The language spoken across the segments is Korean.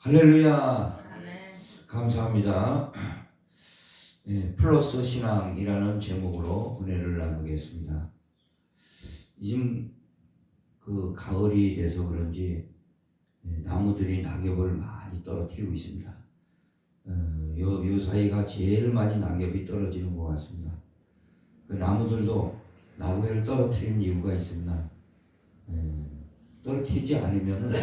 할렐루야. 아멘. 감사합니다. 플러스 신앙이라는 제목으로 은혜를 나누겠습니다. 지금 그 가을이 돼서 그런지 나무들이 낙엽을 많이 떨어뜨리고 있습니다. 요 사이가 제일 많이 낙엽이 떨어지는 것 같습니다. 그 나무들도 낙엽을 떨어뜨리는 이유가 있습니다. 떨어뜨리지 않으면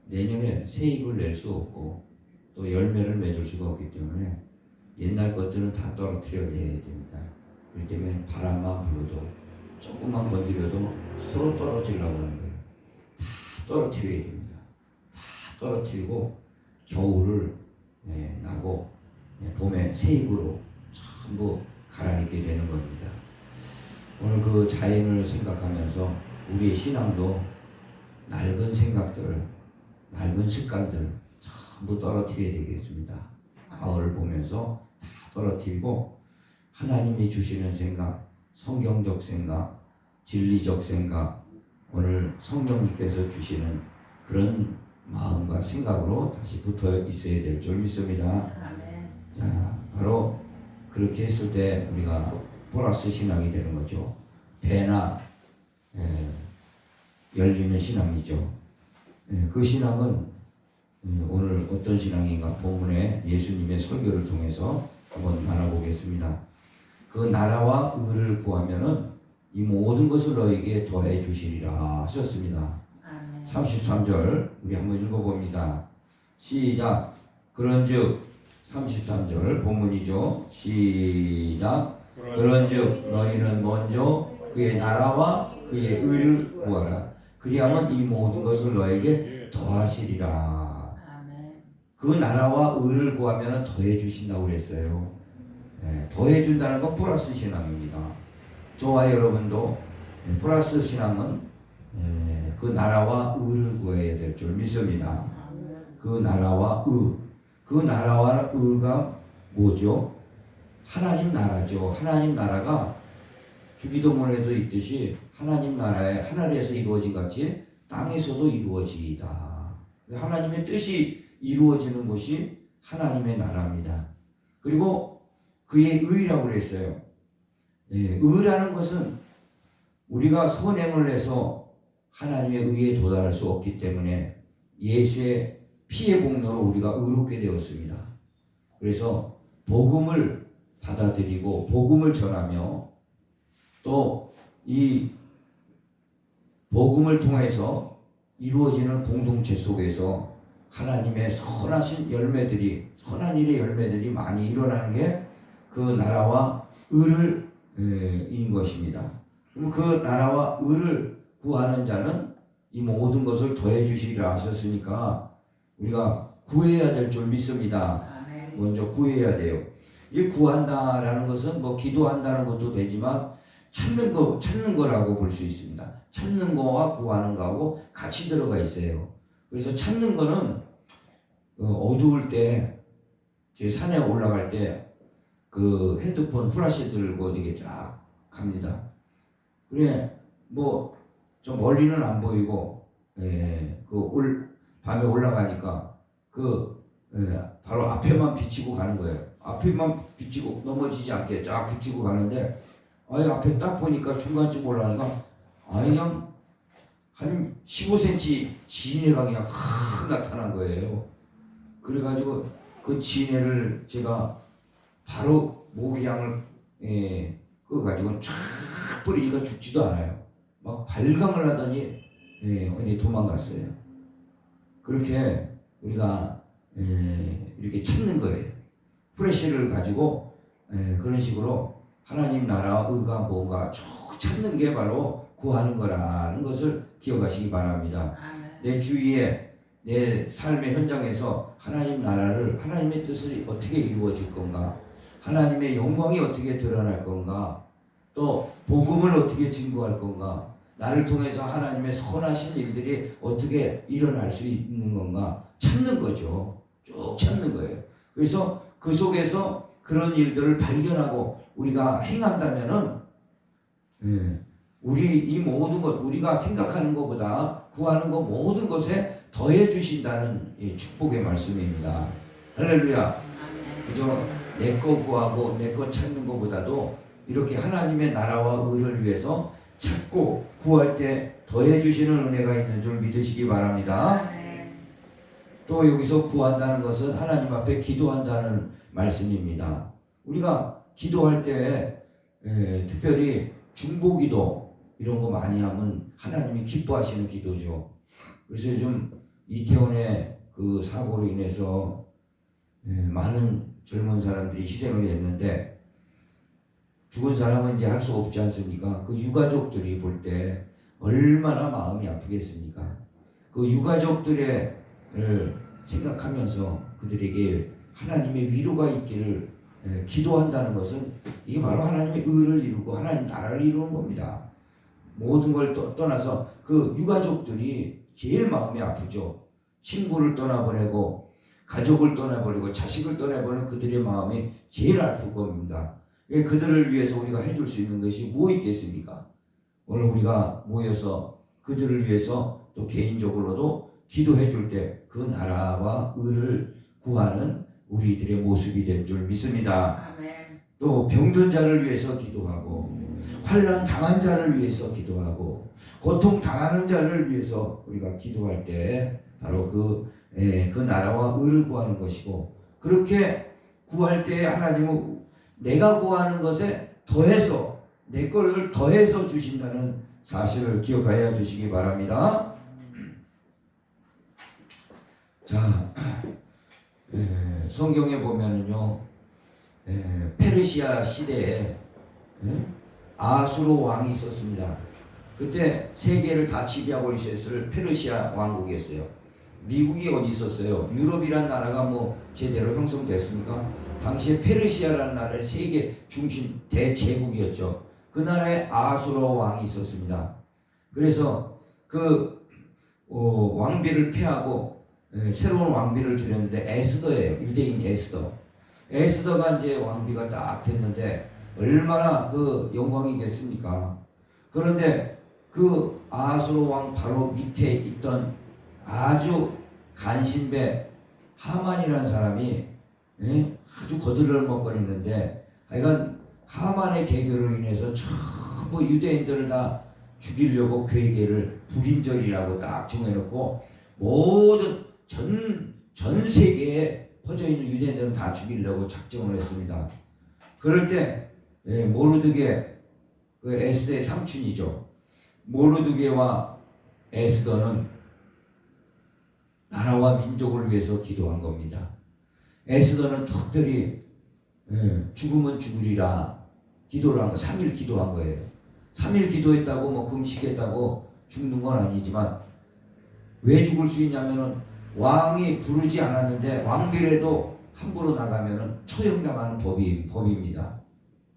내년에 새잎을 낼 수 없고 또 열매를 맺을 수가 없기 때문에 옛날 것들은 다 떨어뜨려야 됩니다. 그렇기 때문에 바람만 불어도 조금만 건드려도 서로 떨어지려고 하는 거예요. 다 떨어뜨려야 됩니다. 다 떨어뜨리고 겨울을 나고 봄에 새잎으로 전부 갈아입게 되는 겁니다. 오늘 그 자연을 생각하면서 우리의 신앙도 낡은 생각들, 낡은 습관들 전부 떨어뜨려야 되겠습니다. 가을을 보면서 다 떨어뜨리고 하나님이 주시는 생각, 성경적 생각, 진리적 생각, 오늘 성령님께서 주시는 그런 마음과 생각으로 다시 붙어 있어야 될 줄 믿습니다. 아멘. 자, 바로 그렇게 했을 때 우리가 플러스 신앙이 되는 거죠. 배나 열리는 신앙이죠. 그 신앙은 오늘 어떤 신앙인가 본문에 예수님의 설교를 통해서 한번 알아보겠습니다. 그 나라와 의를 구하면은 이 모든 것을 너에게 더해 주시리라 하셨습니다. 아멘. 33절 우리 한번 읽어봅니다. 시작. 그런즉 33절 본문이죠. 시작. 그런즉 너희는 먼저 그의 나라와 그의 의를 구하라. 그리하면 이 모든 것을 너에게 더하시리라. 아멘. 그 나라와 의를 구하면 더해 주신다고 그랬어요. 더해 준다는 건 플러스 신앙입니다. 저와 여러분도 플러스 신앙은 그 나라와 의를 구해야 될 줄 믿습니다. 그 나라와 의. 그 나라와 의가 뭐죠? 하나님 나라죠. 하나님 나라가 주기도문에서 있듯이 하나님 나라의 하늘에서 이루어진 같이 땅에서도 이루어지이다. 하나님의 뜻이 이루어지는 곳이 하나님의 나라입니다. 그리고 그의 의라고 그랬어요. 의라는 것은 우리가 선행을 해서 하나님의 의에 도달할 수 없기 때문에 예수의 피의 공로로 우리가 의롭게 되었습니다. 그래서 복음을 받아들이고 복음을 전하며 또 이 복음을 통해서 이루어지는 공동체 속에서 하나님의 선하신 열매들이, 선한 일의 열매들이 많이 일어나는 게 그 나라와 의를 인 것입니다. 그럼 그 나라와 의를 구하는 자는 이 모든 것을 더해 주시리라 하셨으니까 우리가 구해야 될 줄 믿습니다. 아멘. 먼저 구해야 돼요. 이 구한다라는 것은 뭐 기도한다는 것도 되지만 찾는 거라고 볼 수 있습니다. 찾는 거와 구하는 거하고 같이 들어가 있어요. 그래서 찾는 거는 어두울 때 제 산에 올라갈 때 그 핸드폰 플래시 들고 이렇게 쫙 갑니다. 그래 뭐 좀 멀리는 안 보이고 밤에 올라가니까 바로 앞에만 비치고 가는 거예요. 앞에만 비치고 넘어지지 않게 쫙 비치고 가는데 앞에 딱 보니까 중간쯤 올라가니까 그냥 한 15cm 지네가 그냥 확 나타난 거예요. 그래가지고 그 지네를 제가 바로 모기향을 그거 쫙 뿌리니까 죽지도 않아요. 막 발광을 하더니 어디 도망갔어요. 그렇게 우리가 이렇게 찾는 거예요. 프레시를 가지고 그런 식으로 하나님 나라와 의가 뭔가 쭉 찾는 게 바로 구하는 거라는 것을 기억하시기 바랍니다. 아멘. 내 주위에 내 삶의 현장에서 하나님 나라를, 하나님의 뜻을 어떻게 이루어질 건가, 하나님의 영광이 어떻게 드러날 건가, 또 복음을 어떻게 증거할 건가, 나를 통해서 하나님의 선하신 일들이 어떻게 일어날 수 있는 건가 찾는 거죠. 쭉 찾는 거예요. 그래서 그 속에서 그런 일들을 발견하고 우리가 행한다면은 우리 이 모든 것, 우리가 생각하는 것보다 구하는 것 모든 것에 더해 주신다는 이 축복의 말씀입니다. 할렐루야. 그저 내 거 구하고 내 거 찾는 것보다도 이렇게 하나님의 나라와 의를 위해서 찾고 구할 때 더해 주시는 은혜가 있는 줄 믿으시기 바랍니다. 또 여기서 구한다는 것은 하나님 앞에 기도한다는 말씀입니다. 우리가 기도할 때 특별히 중보기도 이런 거 많이 하면 하나님이 기뻐하시는 기도죠. 그래서 요즘 이태원의 그 사고로 인해서 많은 젊은 사람들이 희생을 했는데 죽은 사람은 이제 할 수 없지 않습니까? 그 유가족들이 볼 때 얼마나 마음이 아프겠습니까? 그 유가족들을 생각하면서 그들에게 하나님의 위로가 있기를 기도한다는 것은 이게 바로 하나님의 의를 이루고 하나님 나라를 이루는 겁니다. 모든 걸 떠나서 그 유가족들이 제일 마음이 아프죠. 친구를 떠나보내고 가족을 떠나버리고 자식을 떠나보는 그들의 마음이 제일 아플 겁니다. 그들을 위해서 우리가 해줄 수 있는 것이 뭐 있겠습니까? 오늘 우리가 모여서 그들을 위해서 또 개인적으로도 기도해 줄 때 그 나라와 의를 구하는 우리들의 모습이 된 줄 믿습니다. 아멘. 또 병든 자를 위해서 기도하고 환난 당한 자를 위해서 기도하고 고통 당하는 자를 위해서 우리가 기도할 때 바로 그 나라와 의를 구하는 것이고, 그렇게 구할 때 하나님은 내가 구하는 것에 더해서 내 것을 더해서 주신다는 사실을 기억하여 주시기 바랍니다. 자, 성경에 보면은요, 페르시아 시대에 아수르 왕이 있었습니다. 그때 세계를 다 지배하고 있었을 페르시아 왕국이었어요. 미국이 어디 있었어요? 유럽이란 나라가 뭐 제대로 형성됐습니까? 당시에 페르시아라는 나라의 세계 중심 대제국이었죠. 그 나라에 아수르 왕이 있었습니다. 그래서 그 왕비를 폐하고 새로운 왕비를 들였는데 에스더예요. 유대인 에스더. 에스더가 이제 왕비가 딱 됐는데 얼마나 그 영광이겠습니까? 그런데 그 아수르 왕 바로 밑에 있던 아주 간신배 하만이라는 사람이 아주 거들먹거리는데, 하여간 하만의 계교로 인해서 전부 유대인들을 다 죽이려고 괴계를 불임절이라고 딱 정해놓고 모든 전 세계에 퍼져 있는 유대인들은 다 죽이려고 작정을 했습니다. 그럴 때 모르드게, 그 에스더의 삼촌이죠. 모르드게와 에스더는 나라와 민족을 위해서 기도한 겁니다. 에스더는 특별히 죽으면 죽으리라 기도를 한 거, 3일 기도한 거예요. 3일 기도했다고 뭐 금식했다고 죽는 건 아니지만 왜 죽을 수 있냐면은 왕이 부르지 않았는데 왕비라도 함부로 나가면은 처형당하는 법입니다.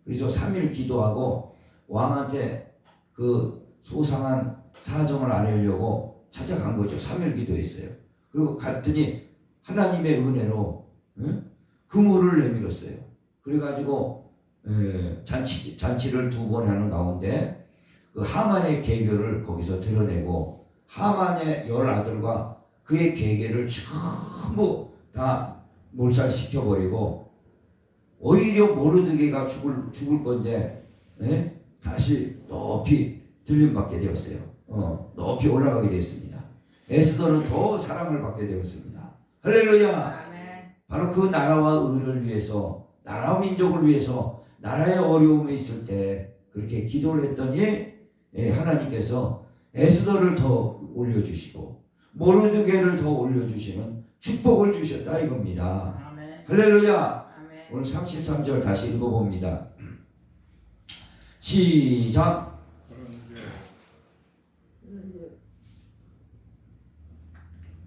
그래서 3일 기도하고 왕한테 그 소상한 사정을 알려고 찾아간 거죠. 3일 기도했어요. 그리고 갔더니 하나님의 은혜로 그물을 내밀었어요. 그래가지고 잔치를 2번 하는 가운데 그 하만의 계교를 거기서 드러내고 하만의 10아들과 그의 계계를 전부 다 몰살시켜버리고 오히려 모르드게가 죽을 건데 다시 높이 들림받게 되었어요. 높이 올라가게 되었습니다. 에스더는 더 사랑을 받게 되었습니다. 할렐루야. 바로 그 나라와 의를 위해서, 나라와 민족을 위해서, 나라의 어려움이 있을 때 그렇게 기도를 했더니 하나님께서 에스더를 더 올려주시고 모르드게를 더 올려주시는 축복을 주셨다 이겁니다. 아멘. 할렐루야. 아멘. 오늘 33절 다시 읽어봅니다. 시작.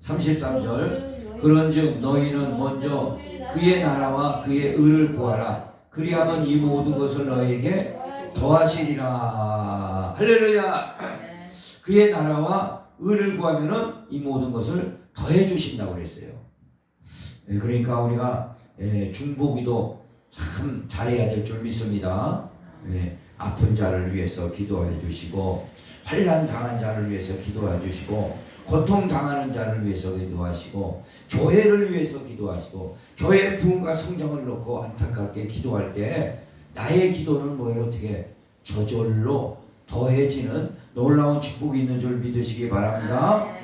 33절. 그런즉 너희는 먼저 그의 나라와 그의 의를 구하라. 그리하면 이 모든 것을 너희에게 더하시리라. 할렐루야. 그의 나라와 의를 구하면은 이 모든 것을 더해 주신다고 그랬어요. 그러니까 우리가 중보기도 참 잘해야 될 줄 믿습니다. 아픈 자를 위해서 기도해 주시고, 환난 당한 자를 위해서 기도해 주시고, 고통 당하는 자를 위해서 기도하시고, 교회를 위해서 기도하시고, 교회 부흥과 성장을 놓고 안타깝게 기도할 때 나의 기도는 뭐예요? 어떻게 저절로 더해지는 놀라운 축복이 있는 줄 믿으시기 바랍니다.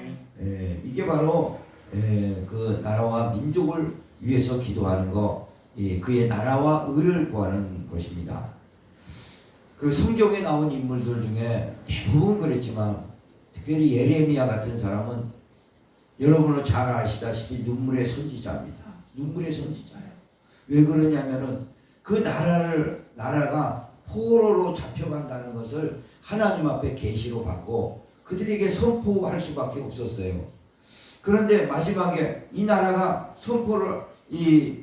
이게 바로 그 나라와 민족을 위해서 기도하는 거, 그의 나라와 의를 구하는 것입니다. 그 성경에 나온 인물들 중에 대부분 그랬지만 특별히 예레미야 같은 사람은 여러분은 잘 아시다시피 눈물의 선지자입니다. 눈물의 선지자예요. 왜 그러냐면은 그 나라가 포로로 잡혀간다는 것을 하나님 앞에 계시로 받고 그들에게 선포할 수밖에 없었어요. 그런데 마지막에 이 나라가 선포를 이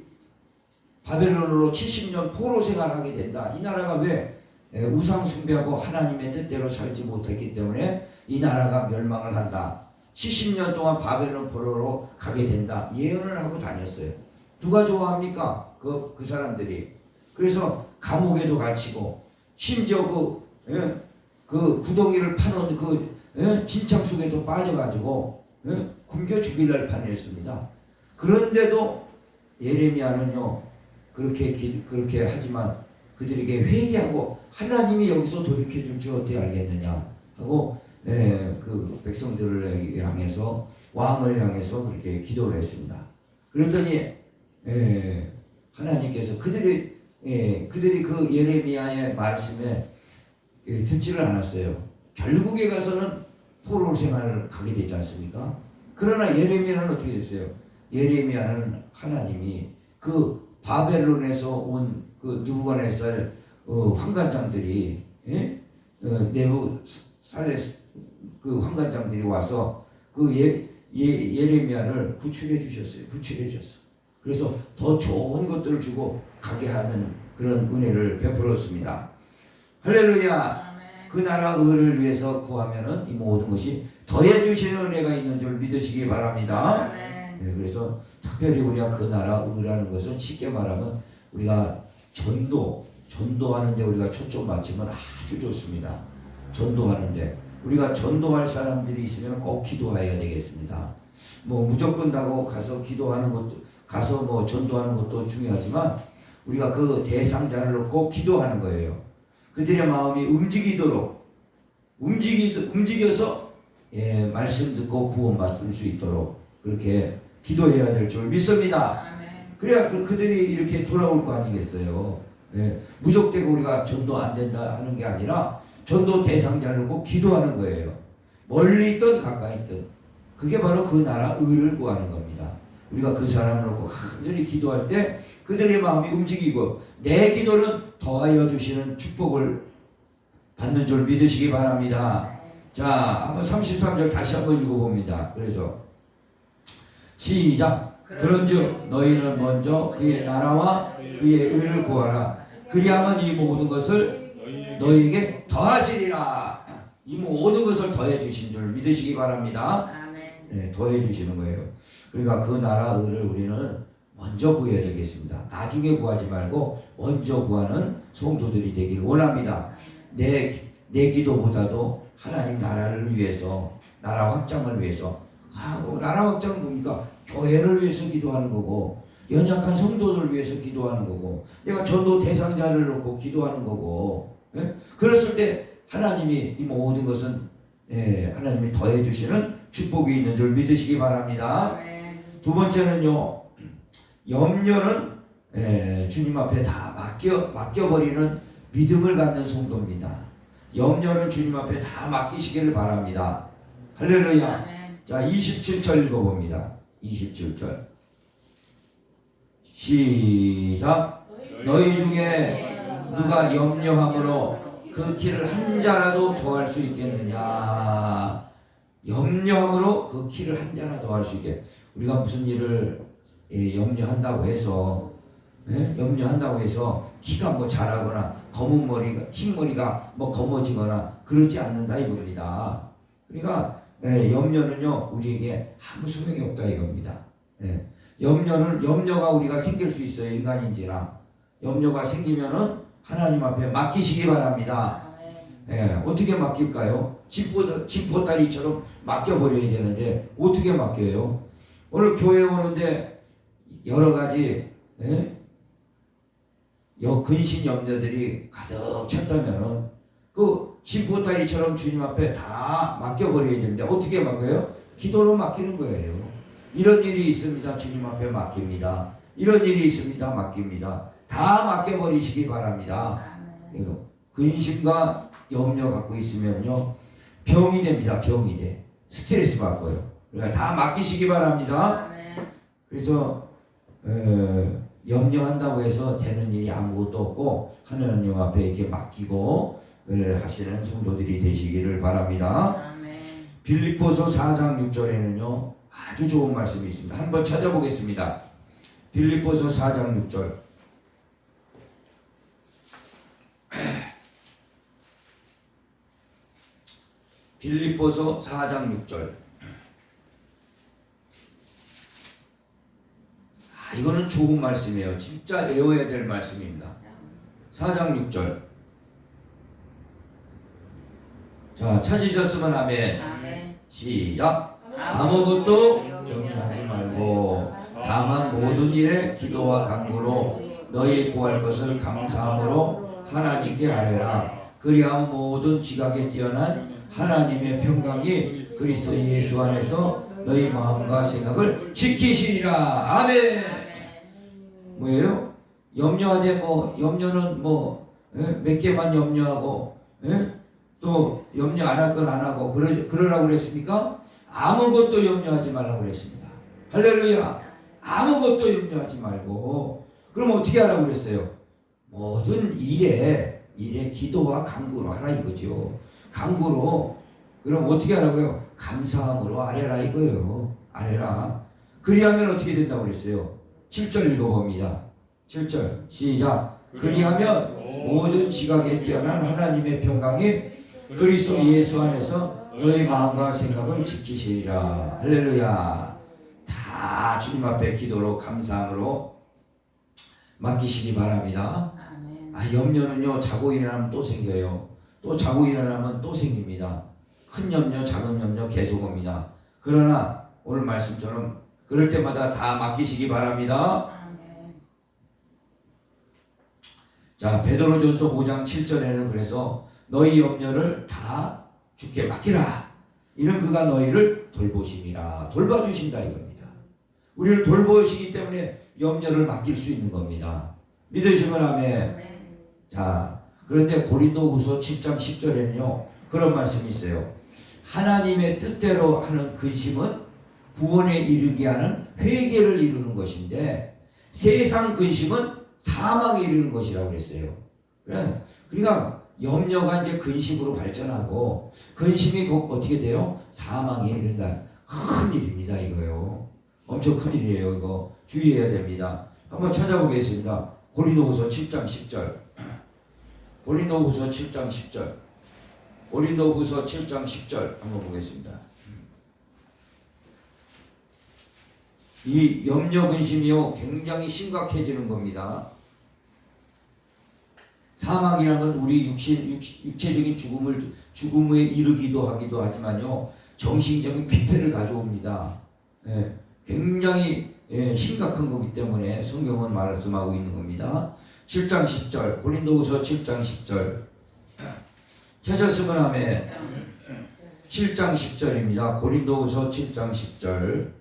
바벨론으로 70년 포로 생활하게 된다. 이 나라가 왜 우상 숭배하고 하나님의 뜻대로 살지 못했기 때문에 이 나라가 멸망을 한다. 70년 동안 바벨론 포로로 가게 된다. 예언을 하고 다녔어요. 누가 좋아합니까? 그 사람들이. 그래서 감옥에도 갇히고 심지어 그 구덩이를 파놓은 진창 속에도 빠져가지고 굶겨 죽일 날 판이었습니다. 그런데도 예레미야는요 그렇게 하지만 그들에게 회개하고 하나님이 여기서 돌이켜 줄지 어떻게 알겠느냐 하고 그 백성들을 향해서 왕을 향해서 그렇게 기도를 했습니다. 그랬더니 하나님께서 그들이 그 예레미야의 말씀에 듣지를 않았어요. 결국에 가서는 포로 생활을 가게 되지 않습니까? 그러나 예레미야는 어떻게 됐어요? 예레미야는 하나님이 그 바벨론에서 온 그 느부갓네살 환관장들이 네부살레스 그 환관장들이 와서 그 예레미야를 구출해 주셨어요. 구출해 줬어. 그래서 더 좋은 것들을 주고 가게 하는 그런 은혜를 베풀었습니다. 할렐루야. 그 나라 의를 위해서 구하면은 이 모든 것이 더해 주시는 은혜가 있는 줄 믿으시기 바랍니다. 그래서 특별히 우리가 그 나라 의라는 것은 쉽게 말하면 우리가 전도하는데 우리가 초점 맞추면 아주 좋습니다. 전도하는데 우리가 전도할 사람들이 있으면 꼭 기도해야 되겠습니다. 뭐 무조건 나고 가서 기도하는 것도 가서 뭐 전도하는 것도 중요하지만 우리가 그 대상자를 놓고 기도하는 거예요. 그들의 마음이 움직여서 말씀 듣고 구원받을 수 있도록 그렇게 기도해야 될 줄 믿습니다. 그래야 그들이 이렇게 돌아올 거 아니겠어요. 무적되고 우리가 전도 안 된다 하는 게 아니라 전도 대상자를 놓고 기도하는 거예요. 멀리 있든 가까이 있든 그게 바로 그 나라 의를 구하는 겁니다. 우리가 그 사람을 놓고 간절히 기도할 때 그들의 마음이 움직이고 내 기도는 더하여 주시는 축복을 받는 줄 믿으시기 바랍니다. 자, 한번 33절 다시 한번 읽어봅니다. 그래서 시작. 그런즉 너희는 먼저 그의 나라와 그의 의를 구하라. 그리하면 이 모든 것을 너희에게 더하시리라. 이 모든 것을 더해 주신 줄 믿으시기 바랍니다. 더해 주시는 거예요. 그러니까 그 나라 의를 우리는 먼저 구해야 되겠습니다. 나중에 구하지 말고 먼저 구하는 성도들이 되기를 원합니다. 내 기도보다도 하나님 나라를 위해서, 나라 확장을 위해서 하고, 나라 확장은 뭡니까? 교회를 위해서 기도하는 거고 연약한 성도들을 위해서 기도하는 거고 내가 전도 대상자를 놓고 기도하는 거고 그랬을 때 하나님이 이 모든 것은 하나님이 더해 주시는 축복이 있는 줄 믿으시기 바랍니다. 두 번째는요, 염려는 주님 앞에 다 맡겨버리는 믿음을 갖는 성도입니다. 염려는 주님 앞에 다 맡기시기를 바랍니다. 할렐루야. 자, 27절 읽어봅니다. 27절 시작. 너희 중에 누가 염려함으로 그 길을 한 자라도 더할 수 있겠느냐. 염려함으로 그 길을 한 자라도 더할 수 있게. 우리가 무슨 일을 염려한다고 해서 키가 뭐 자라거나 검은 머리가 흰머리가 뭐 검어지거나 그러지 않는다 이겁니다. 그러니까 염려는요 우리에게 아무 소용이 없다 이겁니다. 염려가 우리가 생길 수 있어요. 인간인지라 염려가 생기면은 하나님 앞에 맡기시기 바랍니다. 예, 어떻게 맡길까요? 진보다리처럼 맡겨버려야 되는데 어떻게 맡겨요? 오늘 교회 오는데 여러 가지 근심 염려들이 가득 찼다면은 그 진보다리처럼 주님 앞에 다 맡겨버려야 되는데 어떻게 맡겨요? 기도로 맡기는 거예요. 이런 일이 있습니다. 주님 앞에 맡깁니다. 이런 일이 있습니다. 맡깁니다. 다 맡겨버리시기 바랍니다. 근심과 염려 갖고 있으면요 병이 됩니다. 병이 돼. 스트레스 받고요. 그러니까 다 맡기시기 바랍니다. 그래서 염려한다고 해서 되는 일이 아무것도 없고 하나님 앞에 이렇게 맡기고 하시는 성도들이 되시기를 바랍니다. 빌립보서 4장 6절에는요 아주 좋은 말씀이 있습니다. 한번 찾아보겠습니다. 빌립보서 4장 6절. 빌립보서 4장 6절. 이거는 좋은 말씀이에요. 진짜 외워야 될 말씀입니다. 4장 6절. 자, 찾으셨으면 아멘. 시작. 아무것도 염려하지 말고 다만 모든 일에 기도와 간구로 너희 구할 것을 감사함으로 하나님께 아뢰라. 그리하면 모든 지각에 뛰어난 하나님의 평강이 그리스도 예수 안에서 너희 마음과 생각을 지키시리라. 아멘. 뭐예요? 염려하되 염려는 몇 개만 염려하고 또 염려 안 할 건 안 하고 그러라고 그랬습니까? 아무것도 염려하지 말라고 그랬습니다. 할렐루야. 아무것도 염려하지 말고 그럼 어떻게 하라고 그랬어요? 모든 일에 기도와 간구로 하라 이거죠. 간구로. 그럼 어떻게 하라고요? 감사함으로 아뢰라 이거예요. 아뢰라. 그리하면 어떻게 된다고 그랬어요? 7절 읽어봅니다. 7절 시작. 그리하면 모든 지각에 뛰어난 하나님의 평강이 그리스도 예수 안에서 너희 마음과 생각을 지키시리라. 할렐루야. 다 주님 앞에 기도로 감사함으로 맡기시기 바랍니다. 염려는요 자고 일어나면 또 생겨요. 또 자고 일어나면 또 생깁니다. 큰 염려 작은 염려 계속 옵니다. 그러나 오늘 말씀처럼 그럴 때마다 다 맡기시기 바랍니다. 자, 베드로전서 5장 7절에는 그래서 너희 염려를 다 주께 맡기라. 이는 그가 너희를 돌보심이라. 돌봐주신다 이겁니다. 우리를 돌보시기 때문에 염려를 맡길 수 있는 겁니다. 믿으시면 아멘. 자, 그런데 고린도후서 7장 10절에는요 그런 말씀이 있어요. 하나님의 뜻대로 하는 근심은 구원에 이르게 하는 회개를 이루는 것인데 세상 근심은 사망에 이르는 것이라고 그랬어요. 그러니까 염려가 이제 근심으로 발전하고 근심이 곧 어떻게 돼요? 사망에 이른다. 큰 일입니다 이거요. 엄청 큰 일이에요. 이거 주의해야 됩니다. 한번 찾아보겠습니다. 고린도후서 7장 10절. 고린도후서 7장 10절. 고린도후서 7장 10절 한번 보겠습니다. 이 염려 근심이요 굉장히 심각해지는 겁니다. 사망이라는 건 우리 육체적인 죽음에 이르기도 하기도 하지만요 정신적인 피폐를 가져옵니다. 굉장히 심각한 거기 때문에 성경은 말씀하고 있는 겁니다. 7장 10절 고린도후서 7장 10절 찾았으면 아멘. 7장 10절입니다. 고린도후서 7장 10절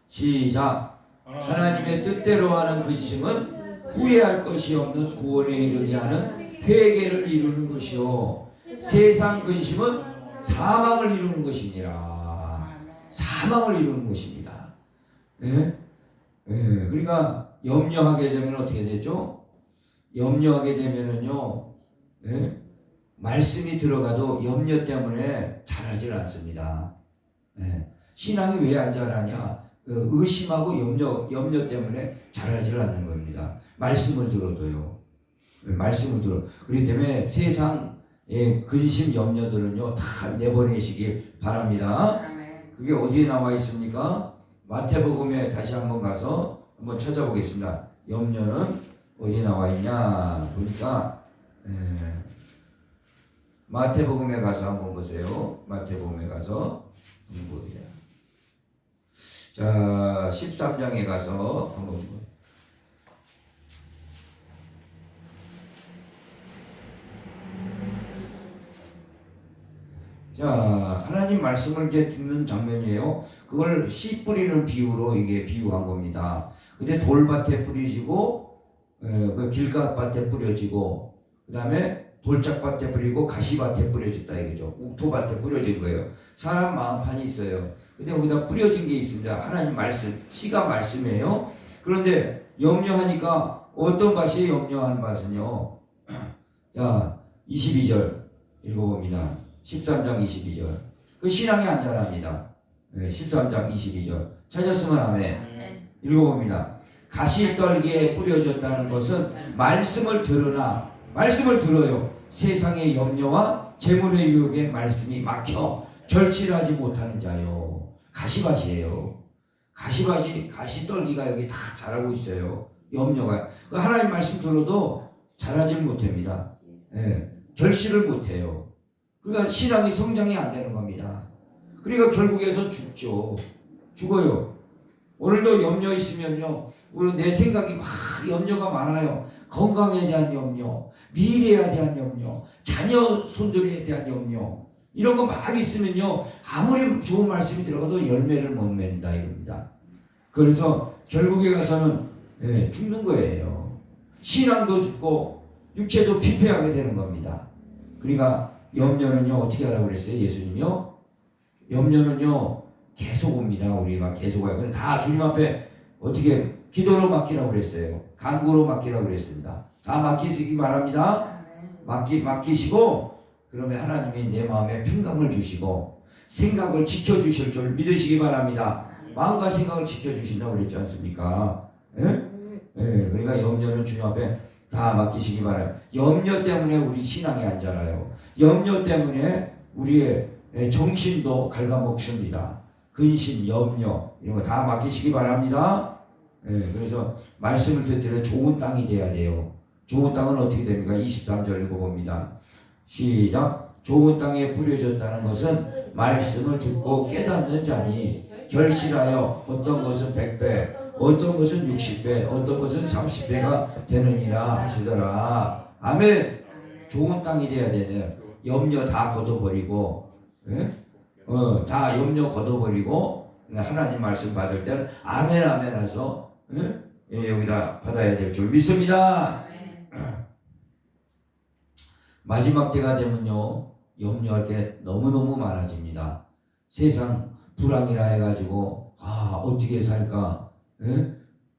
시작. 하나님의 뜻대로 하는 근심은 후회할 것이 없는 구원에 이르게 하는 회개를 이루는 것이요 세상 근심은 사망을 이루는 것이니라. 사망을 이루는 것입니다. 그러니까 염려하게 되면 어떻게 되죠? 염려하게 되면은요 말씀이 들어가도 염려 때문에 잘하질 않습니다. 신앙이 왜 안 자라냐? 의심하고 염려 때문에 잘하지를 않는 겁니다. 말씀을 들어도요. 말씀을 들어. 그렇기 때문에 세상의 근심 염려들은요 다 내보내시기 바랍니다. 그게 어디에 나와 있습니까? 마태복음에 다시 한번 가서 한번 찾아보겠습니다. 염려는 어디 나와 있냐 보니까 마태복음에 가서 한번 보세요. 마태복음에 가서 한번 보세요. 자, 13장에 가서 한번 보세요. 자, 하나님 말씀을 이제 듣는 장면이에요. 그걸 씨 뿌리는 비유로 이게 비유한 겁니다. 근데 돌밭에 뿌리지고, 그 길가밭에 뿌려지고, 그 다음에 돌짝밭에 뿌리고 가시밭에 뿌려졌다 이거죠. 옥토밭에 뿌려진 거예요. 사람 마음판이 있어요. 근데 거기다 뿌려진 게 있습니다. 하나님 말씀, 씨가 말씀이에요. 그런데 염려하니까 어떤 밭이 염려하는 밭은요. 자, 22절 읽어봅니다. 13장 22절. 그 신앙이 안 자랍니다. 13장 22절. 찾았으면 아멘. 읽어봅니다. 가시떨기에 뿌려졌다는 것은 말씀을 들으나, 말씀을 들어요. 세상의 염려와 재물의 유혹에 말씀이 막혀 결실하지 못하는 자요. 가시밭이에요. 가시밭이, 가시떨기가 여기 다 자라고 있어요. 염려가. 하나님 말씀 들어도 자라지 못합니다. 결실을 못해요. 그러니까 신앙이 성장이 안 되는 겁니다. 그러니까 결국에서 죽죠. 죽어요. 오늘도 염려 있으면요, 오늘 내 생각이 막 염려가 많아요. 건강에 대한 염려, 미래에 대한 염려, 자녀 손들에 대한 염려, 이런 거 막 있으면요, 아무리 좋은 말씀이 들어가도 열매를 못 맺는다 이겁니다. 그래서 결국에 가서는 죽는 거예요. 신앙도 죽고 육체도 피폐하게 되는 겁니다. 그러니까 염려는요, 어떻게 하라고 그랬어요? 예수님이요? 염려는요, 계속 옵니다. 우리가 계속 와요. 그럼 다 주님 앞에 어떻게 기도로 맡기라고 그랬어요. 간구로 맡기라고 그랬습니다. 다 맡기시기 바랍니다. 맡기시고, 그러면 하나님이 내 마음에 평강을 주시고 생각을 지켜주실 줄 믿으시기 바랍니다. 마음과 생각을 지켜주신다고 그랬지 않습니까? 그러니까 염려는 주님 앞에 다 맡기시기 바라요. 염려 때문에 우리 신앙이 안 자라요. 염려 때문에 우리의 정신도 갉아먹습니다. 근심, 염려 이런 거 다 맡기시기 바랍니다. 그래서 말씀을 듣더라도 좋은 땅이 돼야 돼요. 좋은 땅은 어떻게 됩니까? 23절 읽어봅니다. 시작. 좋은 땅에 뿌려졌다는 것은 말씀을 듣고 깨닫는 자니 결실하여 어떤 것은 100배, 어떤 것은 60배, 어떤 것은 30배가 되느니라 하시더라. 아멘. 좋은 땅이 돼야 되네. 염려 다 걷어버리고, 다 염려 걷어버리고 하나님 말씀 받을 때는 아멘 아멘 해서 여기다 받아야 될 줄 믿습니다. 마지막 때가 되면요, 염려할 게 너무너무 많아집니다. 세상 불황이라 해가지고 어떻게 살까,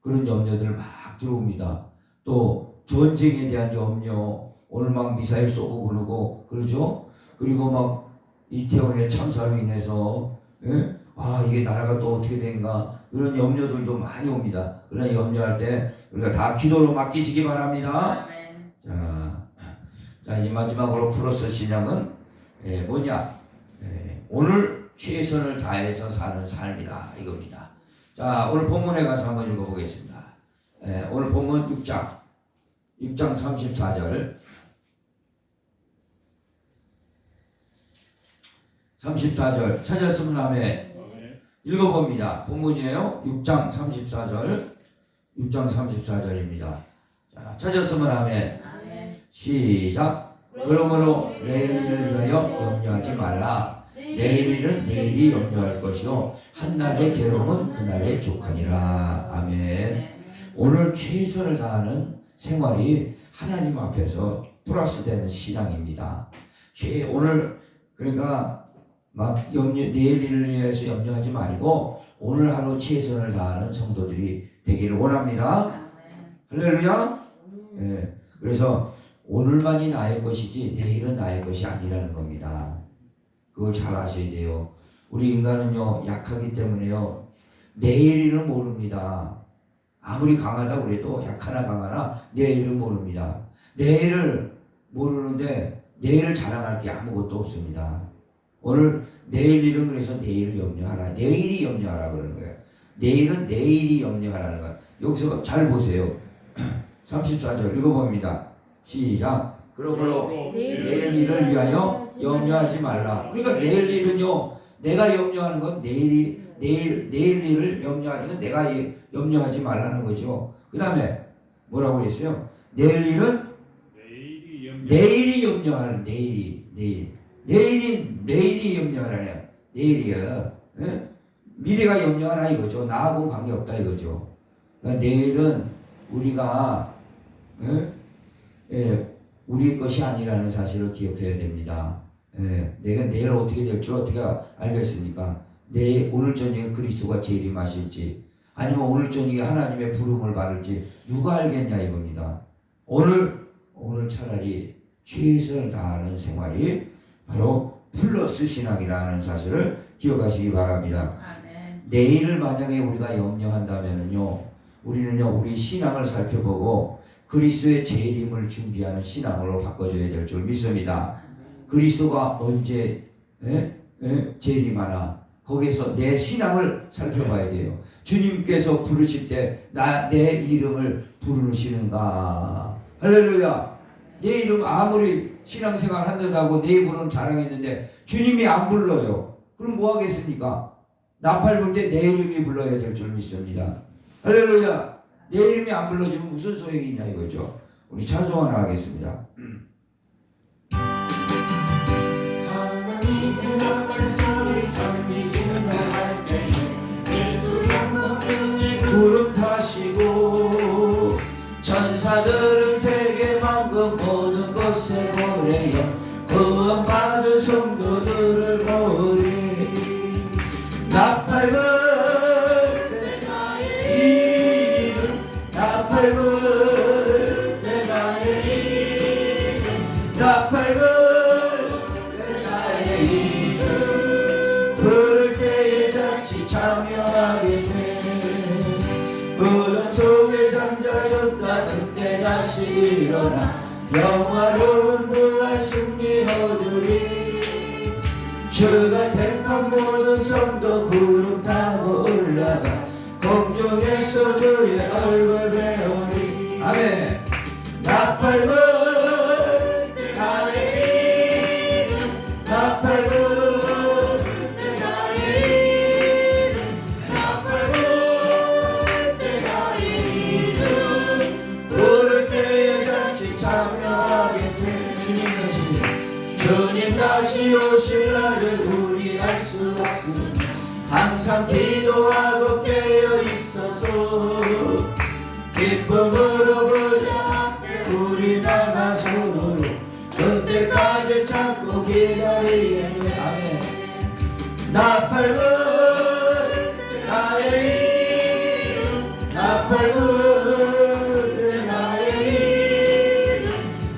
그런 염려들 막 들어옵니다. 또 전쟁에 대한 염려, 오늘 막 미사일 쏘고 그러고 그러죠. 그리고 막 이태원의 참사로 인해서 이게 나라가 또 어떻게 된가, 그런 염려들도 많이 옵니다. 그러나 염려할 때 우리가 다 기도로 맡기시기 바랍니다. 자, 이제 마지막으로 플러스 신앙은 뭐냐? 오늘 최선을 다해서 사는 삶이다 이겁니다. 자, 오늘 본문에 가서 한번 읽어보겠습니다. 오늘 본문 6장 34절 34절 찾았으면 아멘. 읽어봅니다. 본문이에요. 6장 34절입니다. 자, 찾았으면 아멘. 시작. 그러므로 내일 일을 위하여 염려하지 말라. 내일 일은 내일이 염려할 것이요 한날의 괴로움은 그날의 족하니라. 아멘. 오늘 최선을 다하는 생활이 하나님 앞에서 플러스 되는 신앙입니다. 오늘 그러니까 막 내일 일을 위해서 염려하지 말고 오늘 하루 최선을 다하는 성도들이 되기를 원합니다. 할렐루야. 그래서 오늘만이 나의 것이지 내일은 나의 것이 아니라는 겁니다. 그걸 잘 아셔야 돼요. 우리 인간은요, 약하기 때문에요, 내일 일은 모릅니다. 아무리 강하다고 그래도 약하나 강하나 내일은 모릅니다. 내일을 모르는데 내일을 자랑할 게 아무것도 없습니다. 오늘 내일 일은 그래서 내일을 염려하라. 내일이 염려하라 그러는 거예요. 내일은 내일이 염려하라는 거예요. 여기서 잘 보세요. 34절 읽어봅니다. 시작. 그러므로 내일 일을 위하여 염려하지 말라. 그러니까 내일 일은요, 내가 염려하는 건 내일 일을 염려하는 건 내가 염려하지 말라는 거죠. 그 다음에 뭐라고 했어요? 내일 일은 내일이 염려하는 내일이 염려하냐. 내일이야. 예? 미래가 염려하나 이거죠. 나하고 관계없다 이거죠. 그러니까 내일은 우리가 우리의 것이 아니라는 사실을 기억해야 됩니다. 내가 내일 어떻게 될 줄 어떻게 알겠습니까? 오늘 저녁에 그리스도가 재림하실지 아니면 오늘 저녁에 하나님의 부름을 받을지 누가 알겠냐 이겁니다. 오늘 차라리 최선을 다하는 생활이 바로 플러스 신앙이라는 사실을 기억하시기 바랍니다. 내일을 만약에 우리가 염려한다면요, 우리는요 우리 신앙을 살펴보고 그리스도의 재림을 준비하는 신앙으로 바꿔줘야 될 줄 믿습니다. 그리스도가 언제 재림하나 거기에서 내 신앙을 살펴봐야 돼요. 주님께서 부르실 때 내 이름을 부르시는가. 할렐루야. 내 이름 아무리 신앙생활 한다고 내 이름은 자랑했는데 주님이 안 불러요. 그럼 뭐 하겠습니까? 나팔 불 때 내 이름이 불러야 될 줄 믿습니다. 할렐루야. 내 이름이 안 불러주면 무슨 소용이 있냐 이거죠. 우리 찬송 하나 하겠습니다. 구름 타시고 천사들은 세계만큼 모든 것에 보내요. 구원받은 성도들을 보리. 나팔 불 때 나의 이름, 나팔 불 때 나의 이름, 나팔 불 때 나의 이름. 부를 때에 같이 참여하게 돼. 무덤 속에 잠자졌다 그때 다시 일어나 영화로운 부활 승리 얻으리. 주가 택한 모든 성도 구름 타고 올라가 공중에서 주의 얼굴 배우리. 아멘. 나팔 불 때 나의 이름, 나팔 불 때 나의 이름, 나팔 불 때 나의 이름. 부를 때에 같이 참여하게 돼. 주님 다시 오실 날을 우리 알 수 없으니 항상 기도하고 깨어 있어서 기쁨으로 보자 우리 나가 손으로 그때까지 참고 기다리겠네. 아멘. 나팔 불 때 나의 이름, 나팔 불 때 나의 이름,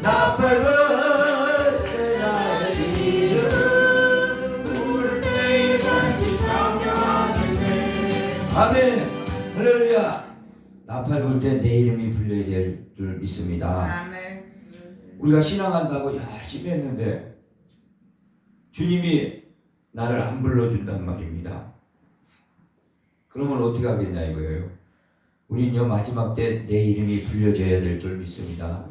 나팔 불 때 나의 이름. 부를 때에 같이 참여하게 돼. 아멘. 할렐루야. 나팔 불 때 내 이름이 불려야 될 줄 믿습니다. 아멘. 우리가 신앙한다고 열심히 했는데 주님이 나를 안 불러준단 말입니다. 그러면 어떻게 하겠냐 이거예요. 우리는요 마지막 때 내 이름이 불려져야 될 줄 믿습니다.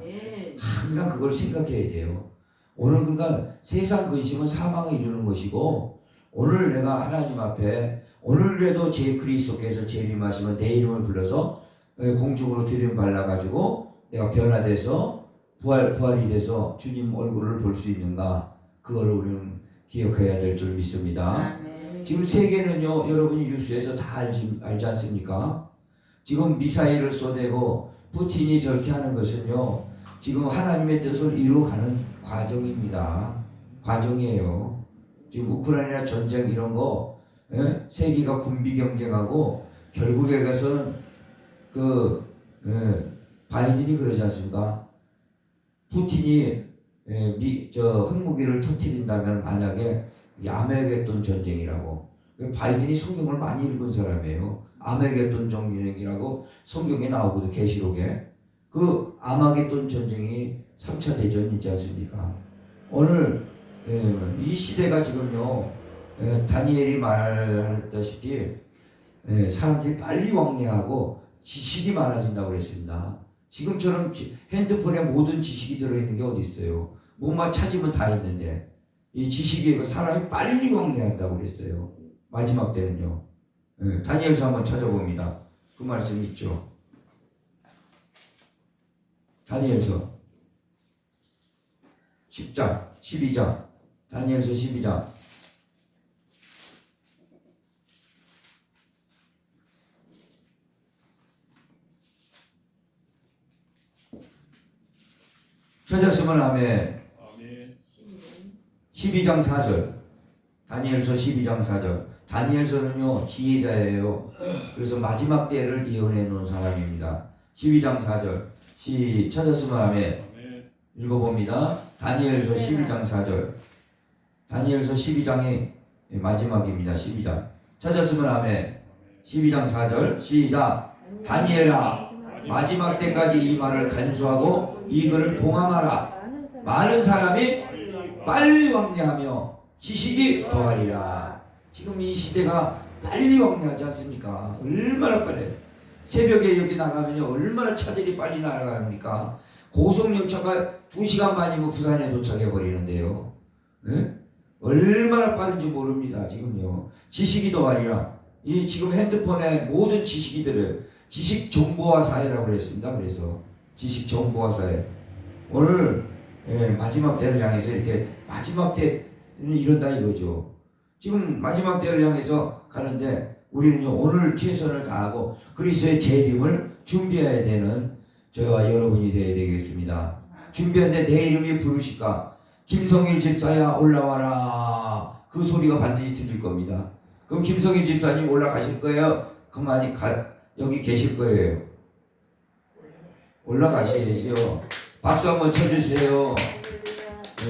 항상 그걸 생각해야 돼요. 오늘 그러니까 세상 근심은 사망에 이르는 것이고 오늘 내가 하나님 앞에 오늘이라도 제 그리스도께서 재림하시면 내 이름을 불러서 공중으로 들이받아 가지고 내가 변화돼서 부활이 돼서 주님 얼굴을 볼 수 있는가, 그거를 우리는 기억해야 될 줄 믿습니다. 지금 세계는요 여러분이 뉴스에서 다 알지 않습니까? 지금 미사일을 쏘대고 푸틴이 저렇게 하는 것은요 지금 하나님의 뜻을 이루어가는 과정입니다. 과정이에요. 지금 우크라이나 전쟁 이런 거 세계가 군비 경쟁하고 결국에 가서는 바이든이 그러지 않습니까? 푸틴이 핵무기를 터뜨린다면 만약에 아메게돈 전쟁이라고. 바이든이 성경을 많이 읽은 사람이에요. 아메게돈 전쟁이라고 성경에 나오거든, 계시록에. 그 아마게돈 전쟁이 3차 대전이 있지 않습니까? 오늘 이 시대가 지금요 다니엘이 말했다시피 사람들이 빨리 왕래하고 지식이 많아진다고 그랬습니다. 지금처럼 핸드폰에 모든 지식이 들어있는 게 어디 있어요? 뭐만 찾으면 다 있는데 이 지식이 사람이 빨리 왕래한다고 그랬어요. 마지막 때는요. 예, 다니엘서 한번 찾아봅니다. 그 말씀이 있죠. 다니엘서 10장, 12장, 다니엘서 12장. 찾았으면 아멘. 12장 4절. 다니엘서 12장 4절. 다니엘서는요 지혜자예요. 그래서 마지막 때를 예언해 놓은 사람입니다. 12장 4절. 찾았으면 아멘. 읽어봅니다. 다니엘서 12장 4절. 다니엘서 12장이 마지막입니다. 12장. 찾았으면 아멘. 12장 4절. 시작. 다니엘아, 마지막 때까지 이 말을 간수하고 이 글을 봉함하라. 많은 사람이 빨리 왕래하며 지식이 더하리라. 지금 이 시대가 빨리 왕래하지 않습니까? 얼마나 빨리. 새벽에 여기 나가면 얼마나 차들이 빨리 날아갑니까? 고속열차가 2시간 반이면 부산에 도착해 버리는데요. 네? 얼마나 빠른지 모릅니다. 지금요. 지식이 더하리라. 이 지금 핸드폰에 모든 지식이 들어요. 지식 정보화 사회라고 그랬습니다. 그래서 지식 정보화 사회. 오늘 마지막 때를 향해서 이렇게 마지막 때는 이런다 이거죠. 지금 마지막 때를 향해서 가는데 우리는요 오늘 최선을 다하고 그리스도의 재림을 준비해야 되는 저와 여러분이 되어야 되겠습니다. 준비하는데 내 이름이 부르실까? 김성일 집사야 올라와라. 그 소리가 반드시 들릴 겁니다. 그럼 김성일 집사님 올라가실 거예요? 그만이 여기 계실 거예요. 올라가셔야죠. 박수 한번 쳐주세요.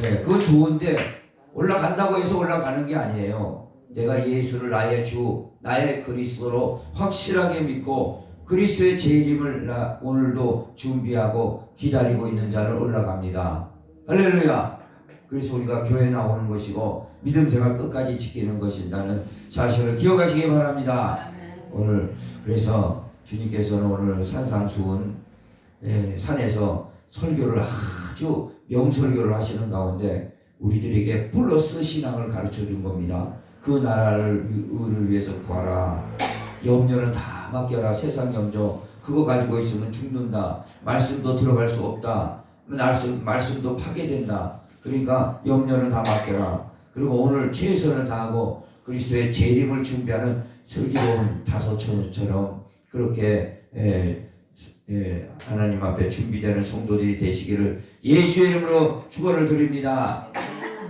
네, 그건 좋은데 올라간다고 해서 올라가는 게 아니에요. 내가 예수를 나의 주, 나의 그리스도로 확실하게 믿고 그리스도의 재림을 오늘도 준비하고 기다리고 있는 자를 올라갑니다. 할렐루야. 그래서 우리가 교회 나오는 것이고 믿음 생활 끝까지 지키는 것이라는 사실을 기억하시기 바랍니다. 오늘 그래서 주님께서는 오늘 산상수훈 산에서 설교를 아주 명설교를 하시는 가운데 우리들에게 플러스 신앙을 가르쳐 준 겁니다. 그 나라를 의를 위해서 구하라. 염려는 다 맡겨라. 세상 염려 그거 가지고 있으면 죽는다. 말씀도 들어갈 수 없다. 말씀도 파괴된다. 그러니까 염려는 다 맡겨라. 그리고 오늘 최선을 다하고 그리스도의 재림을 준비하는 슬기로운 다소처럼 그렇게 하나님 앞에 준비되는 성도들이 되시기를 예수의 이름으로 축원을 드립니다.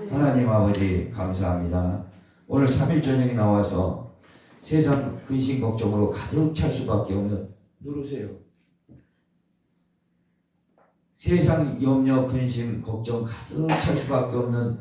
하나님 아버지 감사합니다. 오늘 3일 저녁에 나와서 세상 근심 걱정으로 가득 찰 수밖에 없는 누르세요. 세상 염려 근심 걱정 가득 찰 수밖에 없는